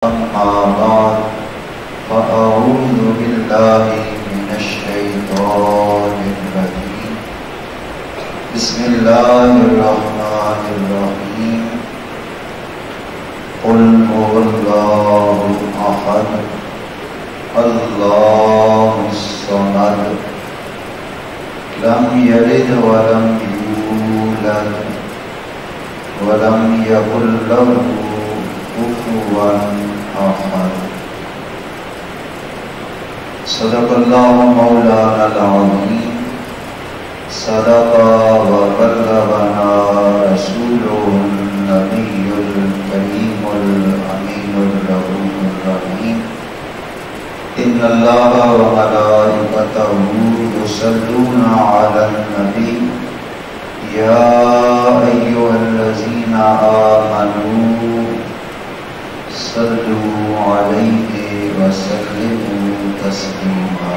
أما بعد فأعوذ بالله من الشيطان الرجيم بسم الله الرحمن الرحيم قل هو الله أحد الله الصمد لم يلد ولم يولد ولم يكن له كفوا أحد صدق الله مولانا العظيم صدق وبلغنا رسوله النبي الكريم الأمين الرؤوف الرحيم إن الله وملائكته يصلون على النبي يا أيها الذين آمنوا صلوا عليه وسلموا تسليما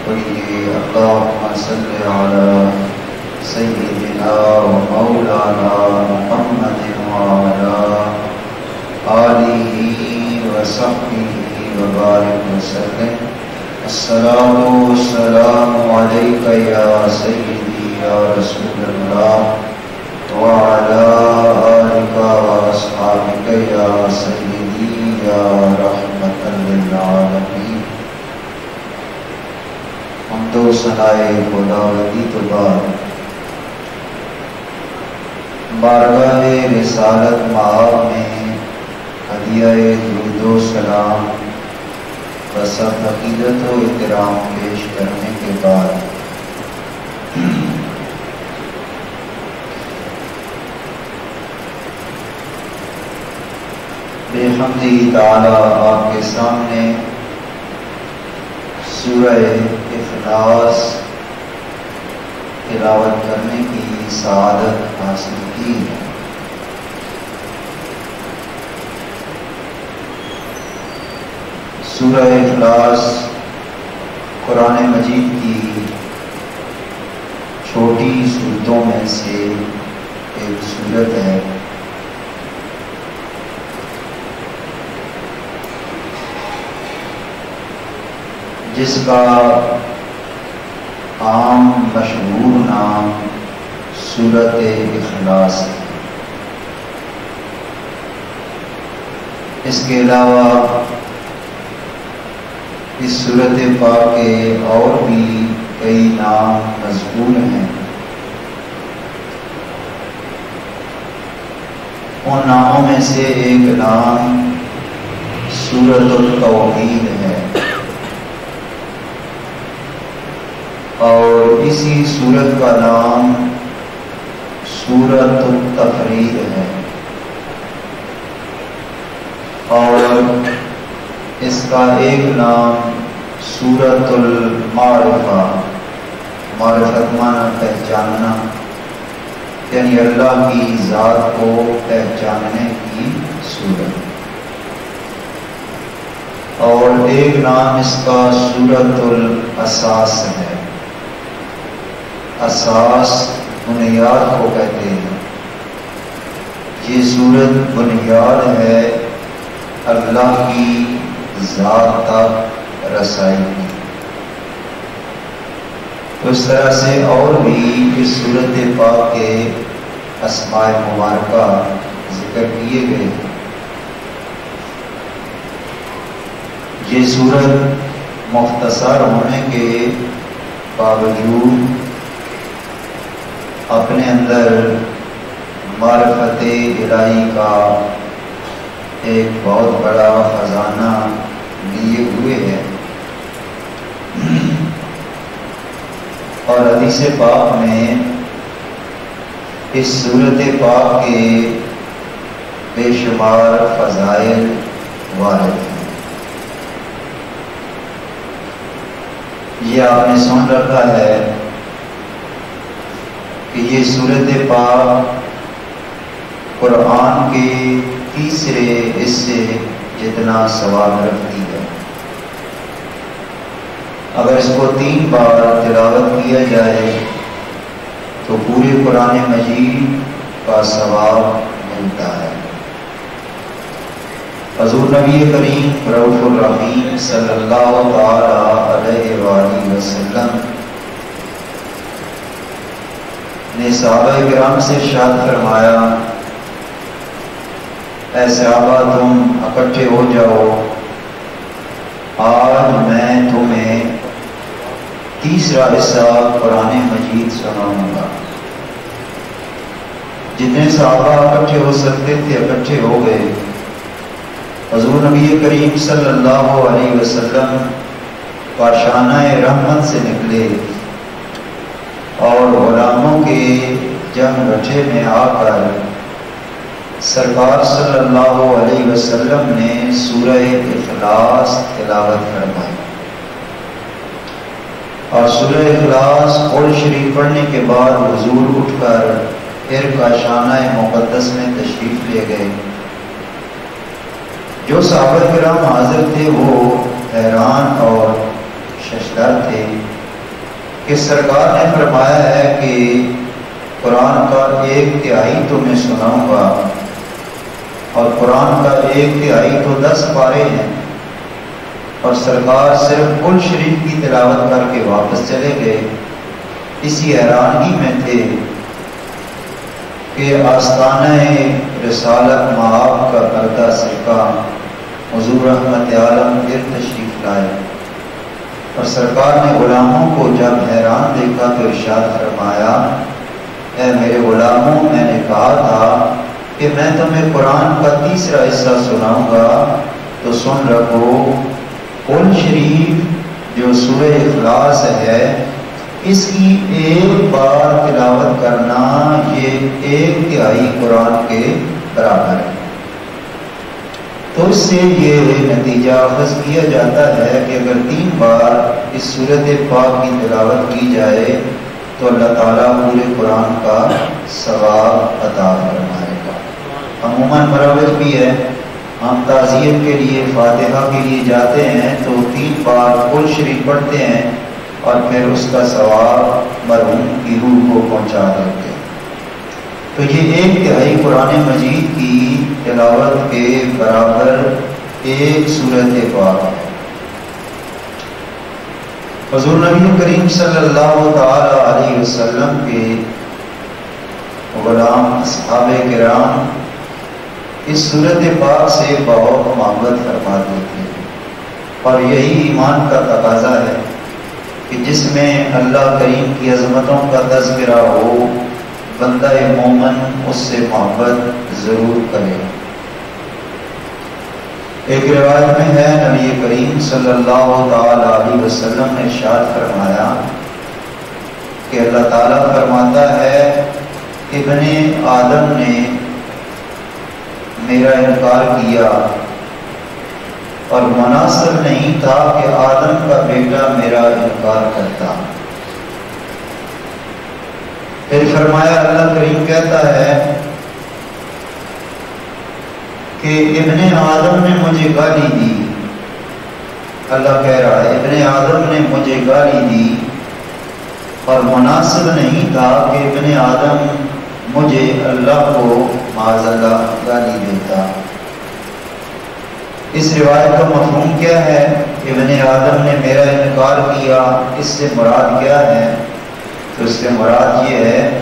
اللهم صل على سيدنا ومولانا محمد وعلى آله وصحبه وبارك وسلم الصلاة والسلام عليك يا سيدي يا رسول الله وعلى آلك وأصحابك يا سيدي يا رحمة للعالمين حمد و ثنائے خداوندی تو بعد بارگاہ رسالت مآب میں ہدیہ درود و سلام و سب عقیدت و احترام پیش کرنے کے بعد بحمدہ تعالی آپ کے سامنے سورہ اخلاص تلاوت کرنے کی سعادت حاصل کی ہے۔ سورہ اخلاص قرآن مجید کی چھوٹی سورتوں میں سے ایک سورت ہے۔ جس کا عام مشہور نام سورۃ اخلاص ہے۔ اس کے علاوہ اس سورۃ پاک کے اور بھی کئی نام مذکور ہیں۔ ان ناموں میں سے ایک نام سورۃ التوحید ہے اور اسی سورت کا نام سورۃ التفرید ہے اور اس کا ایک نام سورۃ المعرفہ، معرفت معنی پہچاننا، یعنی اللہ کی ذات کو پہچاننے کی سورت، اور ایک نام اس کا سورۃ الاساس ہے۔ اساس بنیاد کو کہتے ہیں۔ یہ سورت بنیاد ہے اللہ کی ذات تک رسائی کی۔ تو اس طرح سے اور بھی اس سورت پاک کے اسماء مبارکہ ذکر کیے گئے ہیں۔ یہ سورت مختصر ہونے کے باوجود اپنے اندر معرفت الہی کا ایک بہت بڑا خزانہ لیے ہوئے ہے، اور حدیث پاک میں اس سورت پاک کے بے شمار فضائل وارد ہیں۔ یہ آپ نے سن رکھا ہے کہ یہ سورت پاک قرآن کے تیسرے حصے جتنا ثواب رکھتی ہے۔ اگر اس کو 3 بار تلاوت کیا جائے تو پورے قرآن مجید کا ثواب ملتا ہے۔ حضور نبی کریم رؤوف الرحیم صلی اللہ تعالی علیہ وآلہ وسلم نے صحابہ کرام سے ارشاد فرمایا، اے صحابہ تم اکٹھے ہو جاؤ، آج میں تمہیں تیسرا حصہ قرآن مجید سناؤں گا۔ جتنے صحابہ اکٹھے ہو سکتے تھے اکٹھے ہو گئے۔ حضور نبی کریم صلی اللہ علیہ وسلم کاشانہ رحمت سے نکلے اور غلاموں کے جنگ گٹھے میں آ کر سرکار صلی اللہ علیہ وسلم نے سورہ اخلاص تلاوت فرمائی، اور سورہ اخلاص قول شریف پڑھنے کے بعد حضور اٹھ کر پھر کاشانہ مقدس میں تشریف لے گئے۔ جو صحابہ کرام حاضر تھے وہ حیران اور ششدر تھے کہ سرکار نے فرمایا ہے کہ قرآن کا 1/3 تو میں سناؤں گا، اور قرآن کا 1/3 تو 10 پارے ہیں، اور سرکار صرف قل شریف کی تلاوت کر کے واپس چلے گئے۔ اسی حیرانگی میں تھے کہ آستانہ رسالت مآب کا پردہ سرکا حضور رحمت عالم پھر تشریف لائے، اور سرکار نے غلاموں کو جب حیران دیکھا تو ارشاد فرمایا، اے میرے غلاموں، میں نے کہا تھا کہ میں تمہیں قرآن کا تیسرا حصہ سناؤں گا، تو سن رکھو، قل شریف جو سورہ اخلاص ہے اس کی ایک بار تلاوت کرنا یہ 1/3 قرآن کے برابر ہے۔ تو اس سے یہ نتیجہ اخذ کیا جاتا ہے کہ اگر 3 بار اس سورۃ پاک کی تلاوت کی جائے تو اللہ تعالیٰ پورے قرآن کا ثواب عطا فرمائے گا۔ عموماً مروج بھی ہے، ہم تعزیت کے لیے فاتحہ کے لیے جاتے ہیں تو 3 بار قل شریف پڑھتے ہیں اور پھر اس کا ثواب مرحوم کی روح کو پہنچا دیتے ہیں۔ تو یہ 1/3 قرآن مجید کی تلاوت کے برابر ایک سورۃ پاک ہے۔ حضور نبی کریم صلی اللہ تعالی علیہ وسلم کے غلام اصحاب کرام اس سورۃ پاک سے بہت محبت فرماتے تھے، اور یہی ایمان کا تقاضا ہے کہ جس میں اللہ کریم کی عظمتوں کا تذکرہ ہو، بندہ مومن اس سے محبت ضرور کرے۔ ایک روایت میں ہے نبی کریم صلی اللہ تعالی علیہ وسلم نے ارشاد فرمایا کہ اللہ تعالیٰ فرماتا ہے، ابن آدم نے میرا انکار کیا اور مناسب نہیں تھا کہ آدم کا بیٹا میرا انکار کرتا۔ پھر فرمایا، اللہ کریم کہتا ہے کہ ابن آدم نے مجھے گالی دی، اللہ کہہ رہا ہے ابن آدم نے مجھے گالی دی اور مناسب نہیں تھا کہ ابن آدم مجھے اللہ کو معاذ اللہ گالی دیتا۔ اس روایت کا مفہوم کیا ہے؟ ابن آدم نے میرا انکار کیا، اس سے مراد کیا ہے؟ تو اس سے مراد یہ ہے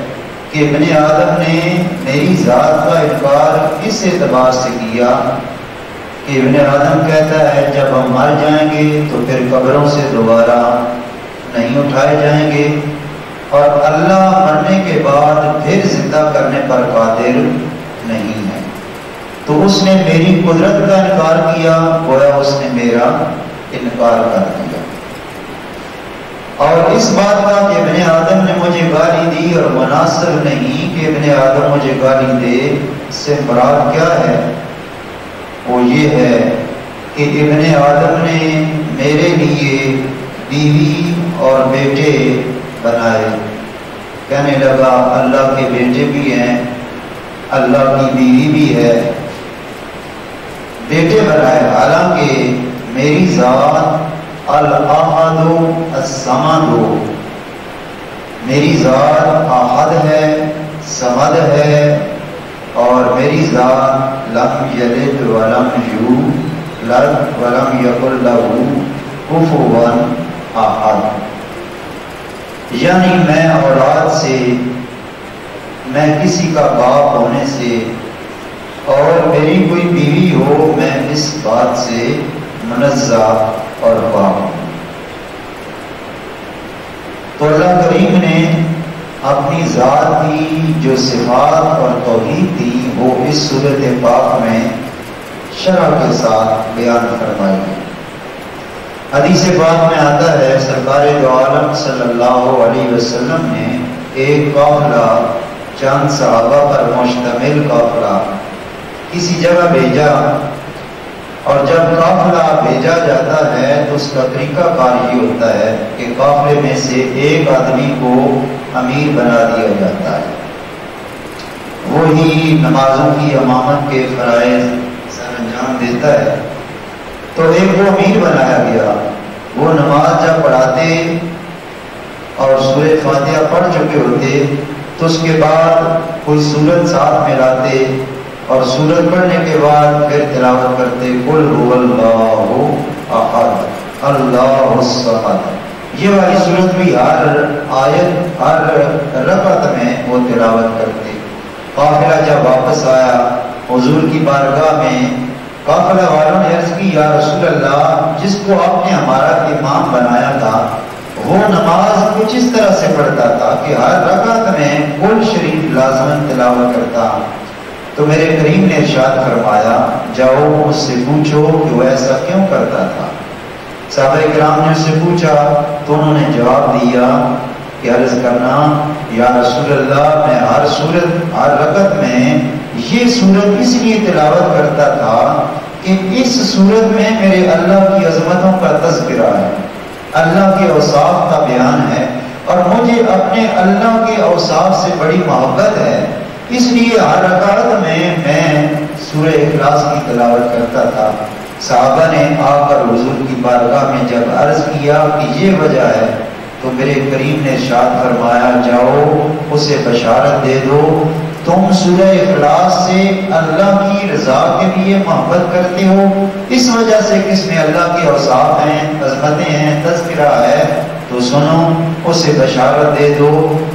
کہ ابن آدم نے میری ذات کا انکار اس اعتبار سے کیا کہ ابن آدم کہتا ہے جب ہم مر جائیں گے تو پھر قبروں سے دوبارہ نہیں اٹھائے جائیں گے، اور اللہ مرنے کے بعد پھر زندہ کرنے پر قادر نہیں ہے۔ تو اس نے میری قدرت کا انکار کیا، گویا اس نے میرا انکار کر دیا۔ اور اس بات کا کہ ابن آدم نے مجھے گالی دی اور مناسب نہیں کہ ابن آدم مجھے گالی دے، اس سے مراد کیا ہے؟ وہ یہ ہے کہ ابن آدم نے میرے لیے بیوی اور بیٹے بنائے، کہنے لگا اللہ کے بیٹے بھی ہیں، اللہ کی بیوی بھی ہے، بیٹے بنائے، حالانکہ میری ذات الاحد الصمد، میری ذات احد ہے، صمد ہے، اور میری ذات لم یلد ولم یولد ولم یکن لہ کفوا احد، یعنی میں اولاد سے، میں کسی کا باپ ہونے سے اور میری کوئی بیوی ہو، میں اس بات سے منزہ اور پاک ہوں۔ تو اللہ کریم نے اپنی ذات کی جو صفات اور توحید تھی وہ اس سورۃ پاک میں شرح کے ساتھ بیان فرمائی ہے۔ حدیث پاک میں آتا ہے سرکار دو عالم صلی اللہ علیہ وسلم نے ایک قافلہ، چند صحابہ پر مشتمل قافلہ کسی جگہ بھیجا، اور جب قافلہ بھیجا جاتا ہے تو اس کا طریقہ کار یہ ہوتا ہے کہ قافلے میں سے ایک آدمی کو امیر بنا دیا جاتا ہے، وہی نمازوں کی امامت کے فرائض سر انجام دیتا ہے۔ تو ایک کو امیر بنایا گیا، وہ نماز جب پڑھاتے اور سورہ فاتحہ پڑھ چکے ہوتے تو اس کے بعد کوئی سورت ساتھ میں لاتے، اور سورت پڑھنے کے بعد پھر تلاوت کرتے قل هو اللہ احد اللہ الصمد۔ یہ والی سورت بھی ہر آیت ہر رکعت میں وہ تلاوت کرتے۔ قافلہ جب واپس آیا حضور کی بارگاہ میں، قافلہ والوں نے عرض کی یا رسول اللہ، جس کو آپ نے ہمارا امام بنایا تھا وہ نماز کچھ اس طرح سے پڑھتا تھا کہ ہر رکعت میں قل شریف لازماً تلاوت کرتا۔ تو میرے کریم نے ارشاد فرمایا جاؤ اس سے پوچھو کہ وہ ایسا کیوں کرتا تھا۔ صحابہ کرام نے اس سے پوچھا تو انہوں نے جواب دیا کہ عرض کرنا یا رسول اللہ، میں ہر سورت ہر رکعت میں یہ سورت اس لیے تلاوت کرتا تھا کہ اس سورت میں میرے اللہ کی عظمتوں کا تذکرہ ہے، اللہ کے اوصاف کا بیان ہے، اور مجھے اپنے اللہ کے اوصاف سے بڑی محبت ہے، اس لیے ہر رکعت میں سورہ اخلاص کی تلاوت کرتا تھا۔ صحابہ نے آ کر حضور کی بارگاہ میں جب عرض کیا کہ یہ وجہ ہے تو میرے کریم نے ارشاد فرمایا جاؤ اسے بشارت دے دو، تم سورہ اخلاص سے اللہ کی رضا کے لیے محبت کرتے ہو، اس وجہ سے کس میں اللہ کے اوصاف ہیں، عظمتیں ہیں، تذکرہ ہے، تو سنو اسے بشارت دے دو،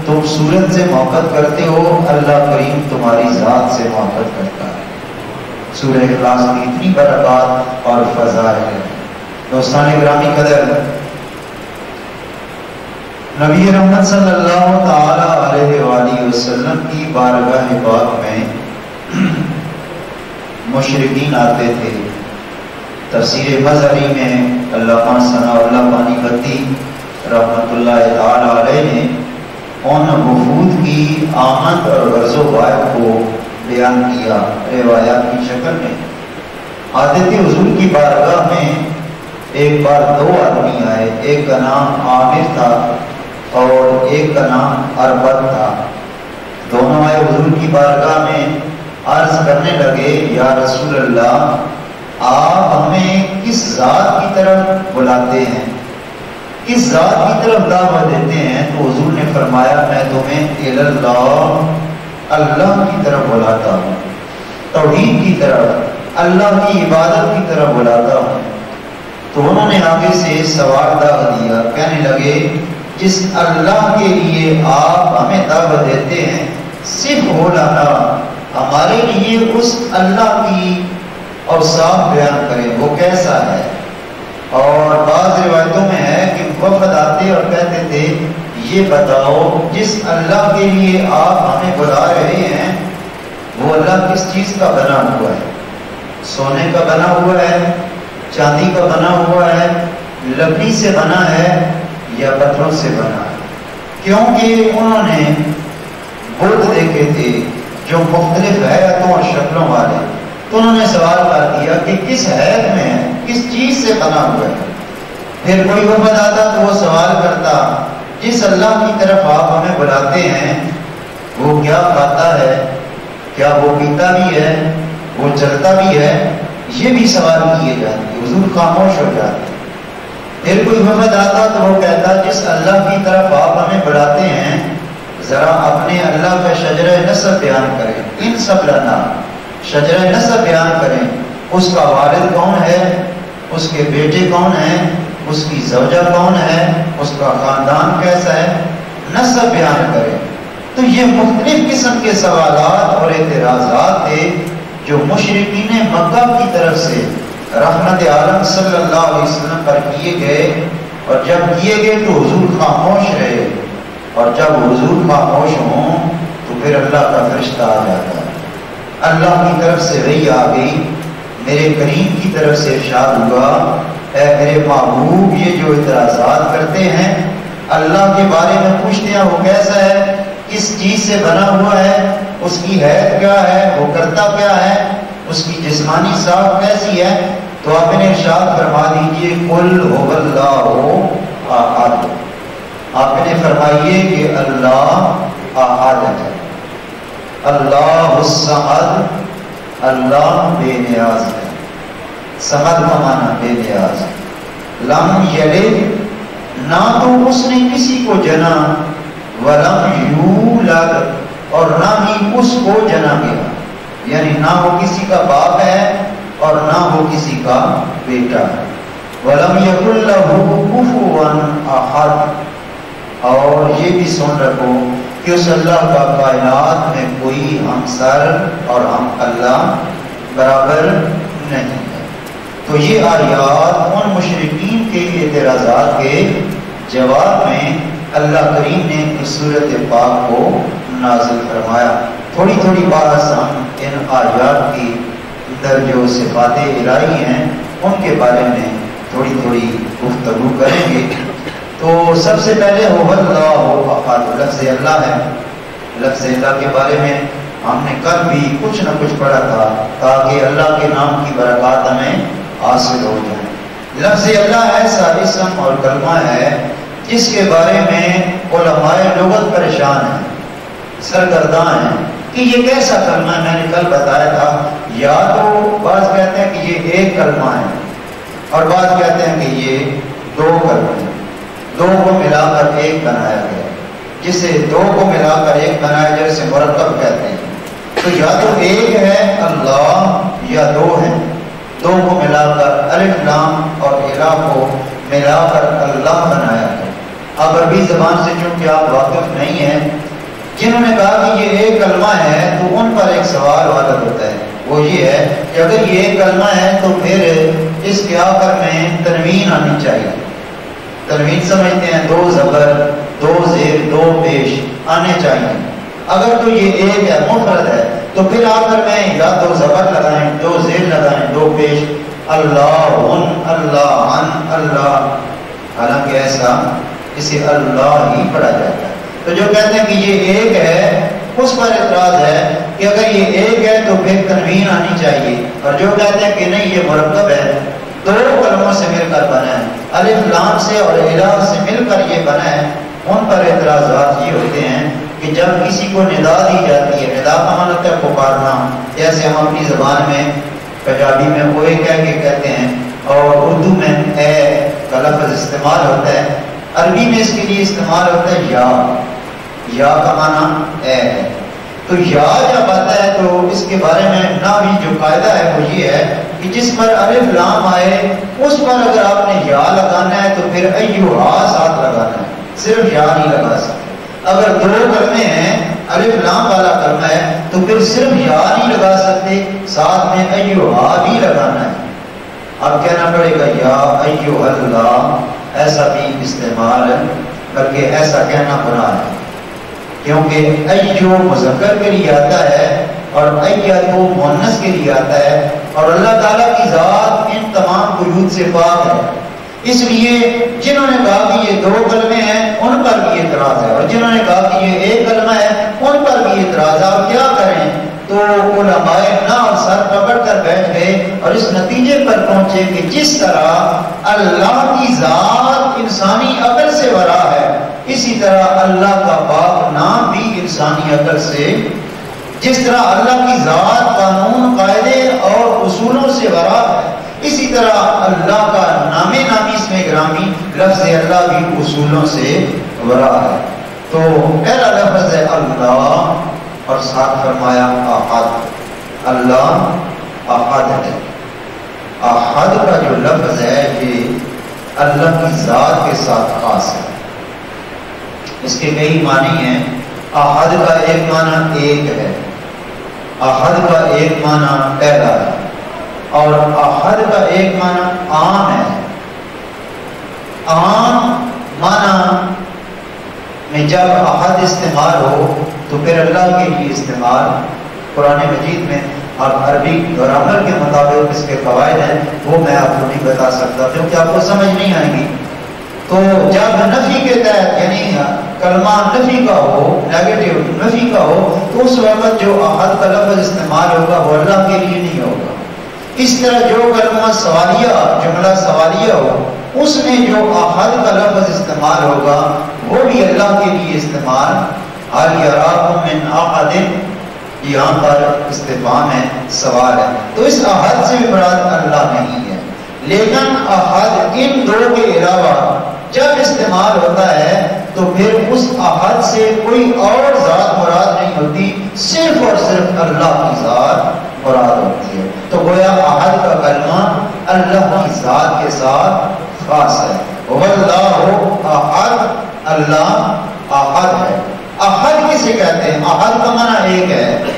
تم سورت سے محبت کرتے ہو، اللہ کریم تمہاری ذات سے محبت کرتا ہے۔ سورہ اخلاص کی اتنی برکات اور فضائل ہے۔ دوستان گرامی قدر، نبی رحمت صلی اللہ تعالی علیہ وآلہ وسلم کی بارگاہ پاک میں مشرکین آتے تھے۔ تفسیر مظہری میں علامہ ثناء اللہ پانی پتی رحمت اللہ تعالی علیہ نے ان وفود کی آمد اور غرض و غائب کو بیان کیا روایات کی شکل میں۔ آتے تھے حضور کی بارگاہ میں، ایک بار دو آدمی آئے، ایک کا نام عامر تھا اور ایک کا نام اربد تھا۔ دونوں آئے حضور کی بارگاہ میں، عرض کرنے لگے یا رسول اللہ، آپ ہمیں کس ذات کی طرف بلاتے ہیں، کس ذات کی طرف دعوت دیتے ہیں؟ تو حضور نے فرمایا میں تمہیں اللہ کی طرف بلاتا ہوں، توحید کی طرف، اللہ کی عبادت کی طرف بلاتا ہوں۔ تو انہوں نے آگے سے سوال داغ دیا، کہنے لگے جس اللہ کے لیے آپ ہمیں دعوت دیتے ہیں صرف ہو لانا، ہمارے لیے اس اللہ کی اوصاف بیان کریں، وہ کیسا ہے۔ اور بعض روایتوں میں ہے کہ وفد آتے اور کہتے تھے یہ بتاؤ جس اللہ کے لیے آپ ہمیں بلا رہے ہیں وہ اللہ کس چیز کا بنا ہوا ہے، سونے کا بنا ہوا ہے، چاندی کا بنا ہوا ہے، لکڑی سے بنا ہے یا پتھروں سے بنا ہے؟ کیونکہ انہوں نے بت دیکھے تھے جو مختلف حیاتوں اور شکلوں والے، تو انہوں نے سوال کر دیا کہ کس حیات میں ہے، کس چیز سے بنا ہوا ہے۔ پھر کوئی وفد آتا تو وہ سوال کرتا جس اللہ کی طرف آپ ہمیں بلاتے ہیں وہ کیا کھاتا ہے، کیا وہ پیتا بھی ہے، وہ چلتا بھی ہے، یہ بھی سوال کیے جاتے، حضور خاموش ہو جاتے۔ پھر کوئی وفد آتا تو وہ کہتا جس اللہ کی طرف آپ ہمیں بلاتے ہیں ذرا اپنے اللہ کا شجرہ نسب بیان کریں، ان سب لنا، شجرہ نسب بیان کریں، اس کا والد کون ہے، اس کے بیٹے کون ہیں، اس کی زوجہ کون ہے، اس کا خاندان کیسا ہے، نسب بیان کریں۔ تو یہ مختلف قسم کے سوالات اور اعتراضات تھے جو مشرکین مکہ کی طرف سے رحمت عالم صلی اللہ علیہ وسلم پر کیے گئے، اور جب کیے گئے تو حضور خاموش رہے، اور جب حضور خاموش ہوں تو پھر اللہ کا فرشتہ آ جاتا ہے، اللہ کی طرف سے وحی آ گئی، میرے کریم کی طرف سے ارشاد ہوا، اے میرے محبوب یہ جو اعتراضات کرتے ہیں اللہ کے بارے میں پوچھتے ہیں وہ کیسا ہے، کس چیز سے بنا ہوا ہے، اس کی حیثیت کیا ہے، وہ کرتا کیا ہے، اس کی جسمانی ساخت کیسی ہے، تو آپ نے ارشاد فرما دیجئے قل هو اللہ احد، آپ نے فرمائیے کہ اللہ احد ہے، اللہ الصمد، اللہ بے نیاز ہے، صمد کا معنی بے نیاز، لم یلد نہ تو اس نے کسی کو جنا، ولم یولد اور نہ ہی اس کو جنا گیا، یعنی نہ وہ کسی کا باپ ہے اور نہ وہ کسی کا بیٹا ہے، ولم یکن لہ کفوا احد، اور یہ بھی سن رکھو کہ اس اللہ کا کائنات میں کوئی ہمسر اور ہم اللہ برابر نہیں ہے۔ تو یہ آیات ان مشرکین کے اعتراضات کے جواب میں اللہ کریم نے اس سورت پاک کو نازل فرمایا۔ تھوڑی تھوڑی بات ہم ان آیات کی اندر جو صفات الہی ہیں ان کے بارے میں تھوڑی تھوڑی گفتگو کریں گے۔ تو سب سے پہلے هو اللہ احد، لفظ اللہ ہے، لفظ اللہ کے بارے میں ہم نے کل بھی کچھ نہ کچھ پڑھا تھا تاکہ اللہ کے نام کی برکات ہمیں حاصل ہو جائیں۔ لفظ اللہ ایسا اسم اور کلمہ ہے جس کے بارے میں علماء لغت پریشان ہیں، سرگرداں ہیں کہ یہ کیسا کلمہ ہے۔ میں نے کل بتایا تھا یا تو بعض کہتے ہیں کہ یہ ایک کلمہ ہے اور بعض کہتے ہیں کہ یہ دو کلمہ ہیں، دو کو ملا کر ایک بنایا گیا، جسے دو کو ملا کر ایک بنایا جیسے مرکب کہتے ہیں۔ تو یا تو ایک ہے اللہ یا دو ہیں، دو کو ملا کر الف لام اور الہ کو ملا کر اللہ بنایا ہے۔ اب عربی زبان سے چونکہ آپ واقف نہیں ہیں، جنہوں نے کہا کہ یہ ایک کلمہ ہے تو ان پر ایک سوال وارد ہوتا ہے، وہ یہ ہے کہ اگر یہ ایک کلمہ ہے تو پھر اس کے آخر میں تنوین آنی چاہیے۔ تنوین سمجھتے ہیں دو زبر، دو زیر، دو پیش آنے چاہیے۔ اگر تو یہ ایک ہے، مفرد ہے، تو پھر آخر میں یا دو زبر لگائیں، دو زیر لگائیں، دو پیش، اللہ اللہ اللہ، حالانکہ ایسا اسے اللہ ہی پڑھا جاتا ہے۔ تو جو کہتے ہیں کہ یہ ایک ہے اس پر اعتراض ہے کہ اگر یہ ایک ہے تو پھر تنوین آنی چاہیے، اور جو کہتے ہیں کہ نہیں یہ مرکب ہے، دو کلموں سے مل کر بنا ہے، الف لام سے اور الہ سے مل کر یہ بنا ہے، ان پر اعتراضات یہ ہوتے ہیں کہ جب کسی کو ندا دی جاتی ہے، ندا کا معنی ہوتا ہے پکارنا، جیسے ہم اپنی زبان میں پنجابی میں اوے کہہ کے کہتے ہیں اور اردو میں اے کا لفظ استعمال ہوتا ہے، عربی میں اس کے لیے استعمال ہوتا ہے یا کا معنی اے ہے۔ تو یا جب آتا ہے تو اس کے بارے میں نحوی جو قاعدہ ہے وہ یہ ہے کہ جس پر الف لام آئے اس پر اگر آپ نے یا لگانا ہے تو پھر ایوہا ساتھ لگانا ہے، صرف یا نہیں لگا سکتے۔ اگر دو کلمے ہیں، الف لام والا کلمہ ہے تو پھر صرف یا نہیں لگا سکتے، ساتھ میں ایوہا بھی لگانا ہے۔ اب کہنا پڑے گا یا ایوہ اللہ، ایسا بھی استعمال ہے، بلکہ ایسا کہنا گناہ ہے، کیونکہ ایو مذکر کے لیے آتا ہے اور ایتو مؤنث کے لیے آتا ہے، اور اللہ تعالیٰ کی ذات ان تمام قیود سے پاک ہے۔ اس لیے جنہوں نے کہا کہ یہ دو کلمے ہیں ان پر بھی اعتراض ہے، اور جنہوں نے کہا کہ یہ ایک کلمہ ہے ان پر بھی اعتراض ہے۔ اور کیا کریں؟ تو علماء نہ سر پکڑ کر بیٹھ گئے اور اس نتیجے پر پہنچے کہ جس طرح اللہ کی ذات انسانی عقل سے ورا ہے، اسی طرح اللہ کا پاک نام بھی انسانی عقل سے، جس طرح اللہ کی ذات قانون، قاعدے اور اصولوں سے ورا ہے، اسی طرح اللہ کا نام نامی اسم گرامی لفظ اللہ بھی اصولوں سے ورا ہے۔ تو پہلا لفظ ہے اللہ اور ساتھ فرمایا احد۔ اللہ احد ہے۔ احد کا جو لفظ ہے یہ اللہ کی ذات کے ساتھ خاص ہے۔ اس کے کئی معنی ہیں۔ احد کا ایک معنی ایک ہے، احد کا ایک معنی پہلا ہے، اور احد کا ایک معنی عام ہے۔ عام معنی میں جب احد استعمال ہو تو پھر اللہ کے لیے استعمال قرآن مجید میں، اور عربی گرامر کے مطابق اس کے قواعد ہیں، وہ میں آپ کو نہیں بتا سکتا کیونکہ آپ کو سمجھ نہیں آئے گی۔ تو جب نفی کے تحت یعنی کلمہ نفی کا ہو، نیگیٹو نفی کا ہو، تو اس وقت جو احد کا لفظ استعمال ہوگا وہ اللہ کے لیے نہیں ہوگا۔ اس طرح جو کلمہ سوالیہ، جملہ سوالیہ ہو، اس میں جو احد کا لفظ استعمال ہوگا وہ بھی اللہ کے لیے استعمال۔ حال یراکم من احد، یہاں پر استفہام ہے، سوال ہے، تو اس احد سے مراد اللہ نہیں ہے۔ لیکن احد ان دو کے علاوہ جب استعمال ہوتا ہے تو پھر اس احد سے کوئی اور ذات مراد نہیں ہوتی، صرف اور صرف اللہ کی ذات مراد ہوتی ہے۔ تو گویا احد کا کلمہ اللہ کی ذات کے ساتھ خاص ہے۔ واللہ احد، اللہ احد ہے۔ احد کسے کہتے ہیں؟ احد کا معنی ایک ہے،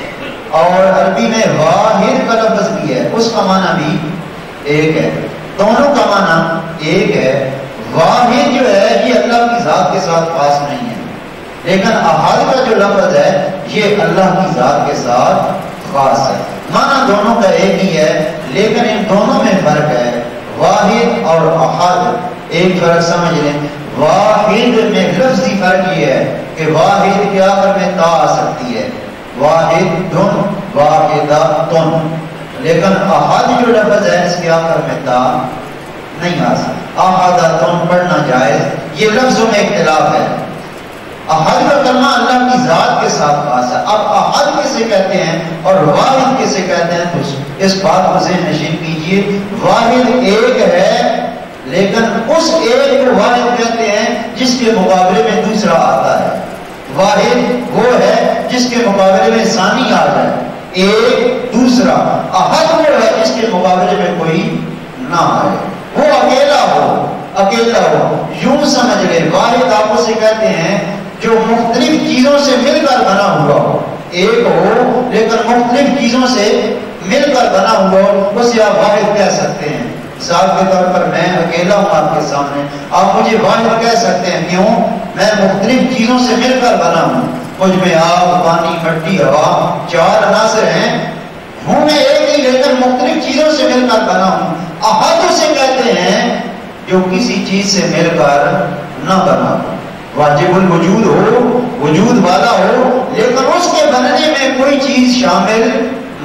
اور عربی میں واحد کا لفظ بھی ہے، اس کا معنی بھی ایک ہے، دونوں کا معنی ایک ہے۔ واحد جو ہے یہ اللہ کی ذات کے ساتھ خاص نہیں ہے، لیکن احد کا جو لفظ ہے یہ اللہ کی ذات کے ساتھ خاص ہے۔ معنی دونوں کا ایک ہی ہے، لیکن ان دونوں میں فرق ہے۔ واحد اور احد ایک فرق سمجھ لیں۔ واحد میں لفظی فرق یہ ہے کہ واحد کے آخر میں تا آ سکتی ہے، واحد دن، واحدہ تن، لیکن احد جو لفظ ہے اس کے آخر میں تا نہیں آ سکتی۔ احدہ تن پڑھنا جائز، یہ لفظوں میں اختلاف ہے۔ احد کا کلمہ اللہ کی ذات کے ساتھ خاص ہے۔ اب احد کسے کہتے ہیں اور واحد کسے کہتے ہیں، تو اس بات کو ذہن نشین کیجئے۔ واحد ایک ہے، لیکن اس ایک کو واحد کہتے ہیں جس کے مقابلے میں دوسرا آتا ہے۔ واحد وہ ہے جس کے مقابلے میں ثانی آ جائے، ایک دوسرا۔ احد وہ ہے جس کے مقابلے میں کوئی نہ آئے، وہ اکیلا ہو، اکیلا ہو۔ یوں سمجھ لے، واحد آپ اسے کہتے ہیں جو مختلف چیزوں سے مل کر بنا ہوا ہو، ایک ہو لیکن مختلف چیزوں سے مل کر بنا ہوا ہو، اسے آپ واحد کہہ سکتے ہیں۔ مثال کے طور پر میں اکیلا ہوں آپ کے سامنے، آپ مجھے واحد کہہ سکتے ہیں، کیوں؟ میں مختلف چیزوں سے مل کر بنا ہوں، مجھ میں آگ، پانی، مٹی، ہوا، چار عناصر ہیں، ہوں میں ایک ہی لیکن مختلف چیزوں سے مل کر بنا ہوں۔ احد اسے کہتے ہیں جو کسی چیز سے مل کر نہ بنا ہو، واجب الوجود ہو، وجود والا ہو، لیکن اس کے بننے میں کوئی چیز شامل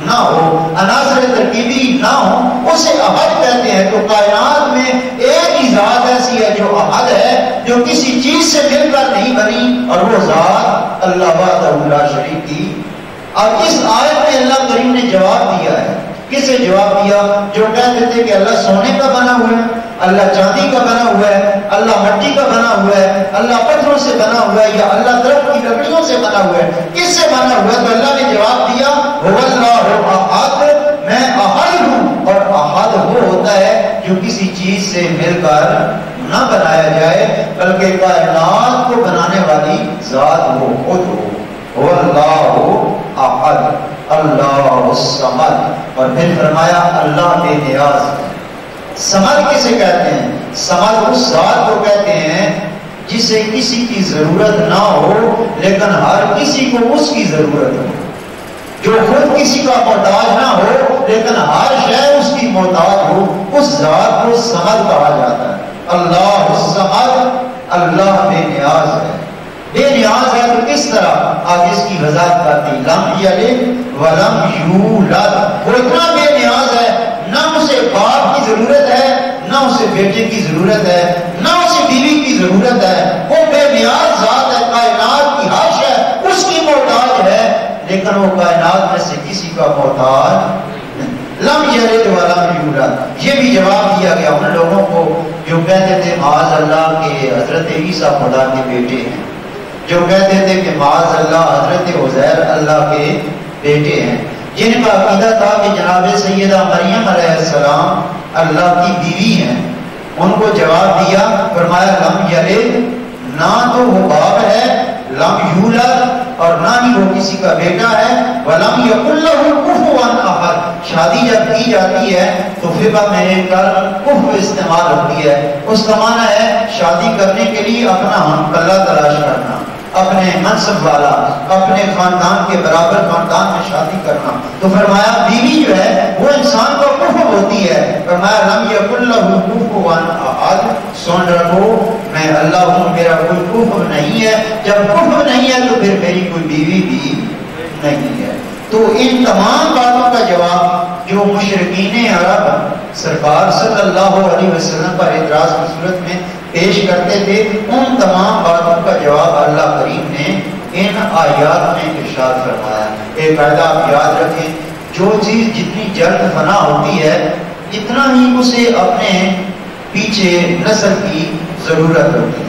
نہ ہو، عناصر ترکیبی نہ ہو، اسے احد کہتے ہیں۔ تو کائنات میں ایک ہی ذات ایسی ہے جو احد ہے، جو کسی چیز سے مل کر نہیں بنی، اور وہ ذات اللہ وحدہ لا شریک کی۔ اب اس آیت میں اللہ کریم نے جواب دیا ہے۔ کسے جواب دیا؟ جو کہتے تھے کہ اللہ سونے کا بنا ہوا ہے، اللہ چاندی کا بنا ہوا ہے، اللہ مٹی کا بنا ہوا ہے، اللہ پتھروں سے بنا ہوا ہے، یا اللہ درخت کی لکڑیوں سے بنا ہوا ہے، کس سے بنا ہوا ہے؟ تو اللہ نے جواب دیا، اللہ احد، میں احد ہوں، اور احد وہ ہوتا ہے جو کسی چیز سے مل کر نہ بنایا جائے، بلکہ کائنات کو بنانے والی ذات وہ خود ہو۔ اللہ احد، اللہ الصمد، اور پھر فرمایا اللہ بے نیاز ہے۔ سمد کسے کہتے ہیں؟ سمد اس ذات کو کہتے ہیں جسے کسی کی ضرورت نہ ہو لیکن ہر کسی کو اس کی ضرورت ہو، جو خود کسی کا محتاج نہ ہو لیکن ہر شے اس کی محتاج ہو، اس ذات کو سمد کہا جاتا ہے۔ اللہ الصمد، اللہ بے نیاز ہے۔ بے نیاز ہے تو کس طرح؟ آج اس کی وضاحت کرتی، لم یلد ولم یولد، وہ اتنا بے نیاز ہے، نہ اسے باپ کی ضرورت ہے، نہ اسے بیٹے کی ضرورت ہے، نہ اسے بیوی کی ضرورت ہے، وہ بے نیاز ذات ہے، کائنات کی ہر شے اس کی محتاج ہے، لیکن وہ کائنات میں سے کسی کا محتاج لم یلد ولم یولد۔ یہ بھی جواب دیا گیا ان لوگوں کو جو کہتے تھے معاذ اللہ کہ حضرت عیسیٰ خدا کے بیٹے ہیں، جو کہتے تھے کہ معاذ اللہ حضرت عزیر اللہ کے بیٹے ہیں۔ جن کا عقیدہ تھا کہ جناب سیدہ مریم علیہ السلام اللہ کی بیوی ہیں، ان کو جواب دیا، فرمایا لم یلد، نہ تو وہ باپ ہے، لم یولد، اور نہ ہی وہ کسی کا بیٹا ہے، ولم یکن لہ کفوا احد۔ شادی جب کی جاتی ہے تو فقہ میں کفو استعمال ہوتی ہے، اس کا معنی ہے شادی کرنے کے لیے اپنا ہم پلہ تلاش کرنا، اپنے منصب والا، اپنے خاندان کے برابر خاندان میں شادی کرنا۔ تو فرمایا بیوی جو ہے وہ انسان کو کفو ہوتی ہے، فرمایا لم یکن لہ کفوا احد، سن رکھو میں اللہ ہوں، میرا کوئی کفو نہیں ہے، جب کفو نہیں ہے تو پھر میری کوئی بیوی بھی نہیں ہے۔ تو ان تمام باتوں کا جواب جو مشرکین عرب سرکار صلی اللہ علیہ وسلم پر اعتراض کی صورت میں پیش کرتے تھے، ان تمام باتوں کا جواب اللہ کریم نے ان آیات میں ارشاد فرمایا۔ ایک قاعدہ آپ یاد رکھیں، جو چیز جتنی جلد فنا ہوتی ہے اتنا ہی اسے اپنے پیچھے نسل کی ضرورت ہوتی ہے۔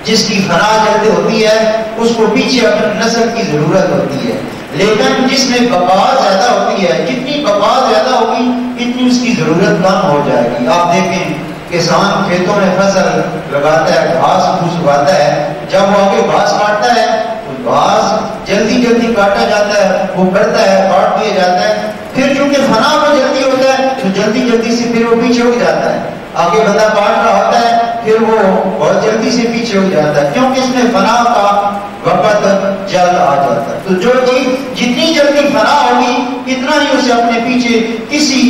جس کی فنا جلد ہوتی ہے اس کو پیچھے اپنی نسل کی ضرورت ہوتی ہے، لیکن جس میں بقا زیادہ ہوتی ہے، جتنی بقا زیادہ ہوگی اتنی اس کی ضرورت کم ہو جائے گی۔ آپ دیکھیں کسان کھیتوں میں فصل لگاتا ہے، گھاس پھوس اگاتا ہے، جب وہ آگے گھاس کاٹتا ہے تو گھاس جلدی جلدی کاٹا جاتا ہے، وہ کرتا ہے، کاٹ دیا جاتا ہے، پھر چونکہ فنا کو جلدی ہوتا ہے تو جلدی جلدی سے پھر وہ پیچھے ہو جاتا ہے، آگے بندہ کاٹ رہا ہوتا ہے پھر وہ بہت جلدی سے پیچھے ہو جاتا ہے، کیونکہ اس میں فنا کا وقت جلد آ جاتا ہے۔ تو جو چیز جتنی جلدی فنا ہوگی اتنا ہی اسے اپنے پیچھے کسی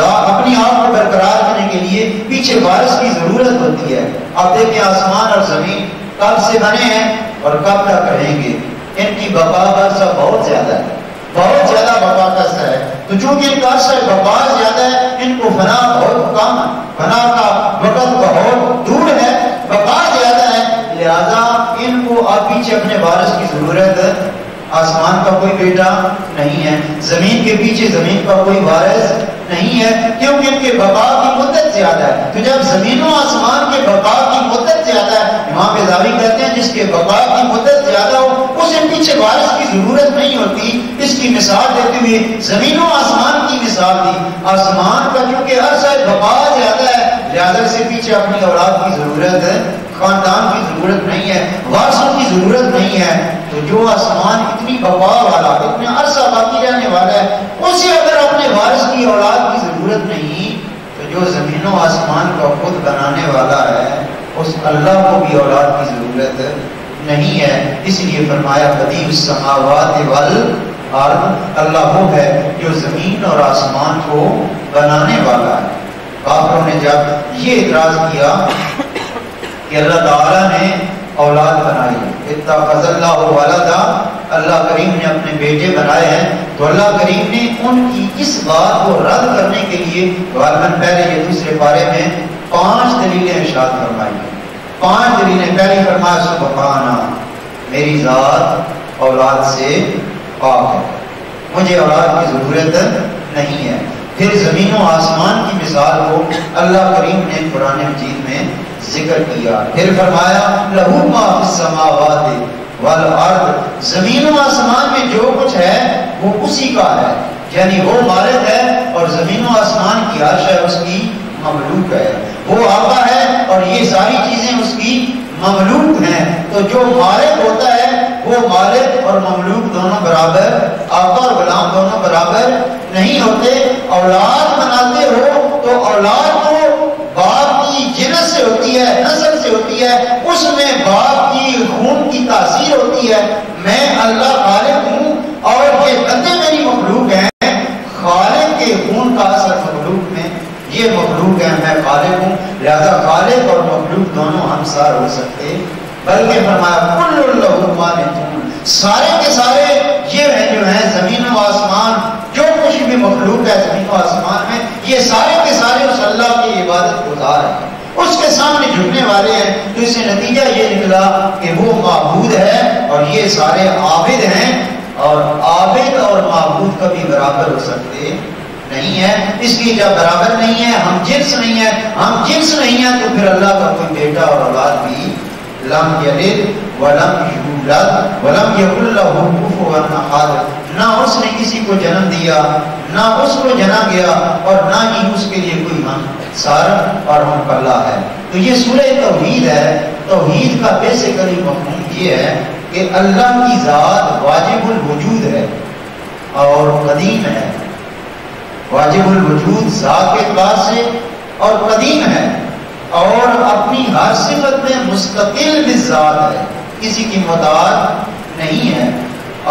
اپنی آپ کو برقرار کرنے کے لیے پیچھے وارث کی ضرورت ہوتی ہے۔ آپ دیکھیں آسمان اور زمین کب سے بنے ہیں اور کب تک رہیں گے، ان کی بقا کا عرصہ بہت زیادہ ہے، بہت زیادہ بقا کا عرصہ ہے۔ تو چونکہ ان کا عرصہ بقا زیادہ ہے، ان کو فنا بہت کم ہے، فنا کا وقت بہت دور ہے، بقا زیادہ ہے، لہذا ان کو آپ پیچھے اپنے وارث کی ضرورت ہے۔ آسمان کا کوئی بیٹا نہیں ہے، زمین کے پیچھے زمین کا کوئی وارث نہیں ہے، کیونکہ ان کے بقا کی مدت زیادہ ہے۔ تو جب زمین و آسمان کے بقا کی مدت زیادہ ہے، امام غزالی کہتے ہیں جس کے بقا کی مدت زیادہ ہو اسے پیچھے وارث کی ضرورت نہیں ہوتی۔ اس کی مثال دیتے ہوئے زمین و آسمان کی مثال دی۔ آسمان کا کیونکہ عرصہ بقا زیادہ ہے لہذا سے پیچھے اپنی اولاد کی ضرورت ہے، خاندان کی ضرورت نہیں ہے، وارثوں کی ضرورت نہیں ہے۔ تو جو آسمان اتنی بقا والا، اتنا عرصہ باقی رہنے والا ہے، اسے اگر اپنے وارث کی اولاد کی ضرورت نہیں تو جو زمین و آسمان کا خود بنانے والا ہے اس اللہ کو بھی اولاد کی ضرورت نہیں ہے۔ اس لیے فرمایا بدیع السماوات والارض، اللہ وہ ہے جو زمین اور آسمان کو بنانے والا ہے۔ کافروں نے جب یہ اعتراض کیا کہ اللہ تعالیٰ نے اولاد بنائی، اتخذ اللہ ولدا، اللہ کریم نے اپنے بیٹے بنائے ہیں، تو اللہ کریم نے ان کی اس بات کو رد کرنے کے لیے غالباً پہلے یہ دوسرے پارے میں 5 دلیلیں ارشاد فرمائی ہیں۔ 5 دلیلیں، پہلی فرمایا سبحانہ، میری ذات اولاد سے پاک ہے، مجھے اولاد کی ضرورت نہیں ہے۔ پھر زمین و آسمان کی مثال کو اللہ کریم نے قرآن مجید میں ذکر کیا۔ پھر فرمایا لہو ما فی السماوات والارض، زمین و آسمان میں جو کچھ ہے وہ اسی کا ہے، یعنی وہ مالک ہے اور زمین و آسمان کی ہر شے اس کی مملوک ہے، وہ آقا ہے اور یہ ساری چیزیں اس کی مملوک ہیں۔ تو جو مالک ہوتا ہے وہ مالک اور مملوک دونوں برابر، آقا اور غلام دونوں برابر نہیں ہوتے۔ اولاد بناتے ہو تو اولاد کو باپ کی جنس سے ہوتی ہے، نسل سے ہوتی ہے، اس میں باپ کی خون کی تاثیر ہوتی ہے۔ میں اللہ خالق ہوں اور یہ بندے میری مخلوق ہیں، خالق کے خون کا اثر مخلوق میں، یہ مخلوق ہے، میں خالق ہوں، لہذا خالق اور مخلوق دونوں ہمسار ہو سکتے۔ بلکہ فرمایا کل لہو قانتون، سارے کے سارے یہ ہیں جو ہیں زمین و آسمان، جو کچھ بھی مخلوق ہے زمین و آسمان میں، یہ سارے کے سارے اس اللہ کی عبادت گزار ہیں، اس کے سامنے جھکنے والے ہیں۔ تو اس سے نتیجہ یہ نکلا کہ وہ معبود ہے اور یہ سارے عابد ہیں، اور عابد اور معبود کبھی برابر ہو سکتے نہیں ہے۔ اس لیے جب برابر نہیں ہے، ہم جنس نہیں ہے، ہم جنس نہیں ہے، تو پھر اللہ کا کوئی بیٹا اور اولاد بھی لم یلد ولم یولد ولم یکن لہ کفوا احد، نہ اس نے کسی کو جنم دیا، نہ اس کو جنا گیا، اور نہ ہی اس کے لیے کوئی ہمسر اور ہم پلہ ہے۔ تو یہ سورہ توحید ہے۔ توحید کا بیسیکلی مفہوم یہ ہے کہ اللہ کی ذات واجب الوجود ہے اور قدیم ہے، واجب الوجود ذات کے اعتبار سے اور قدیم ہے، اور اپنی ہر صفت میں مستقل بالذات ہے، کسی کی محتاج نہیں ہے،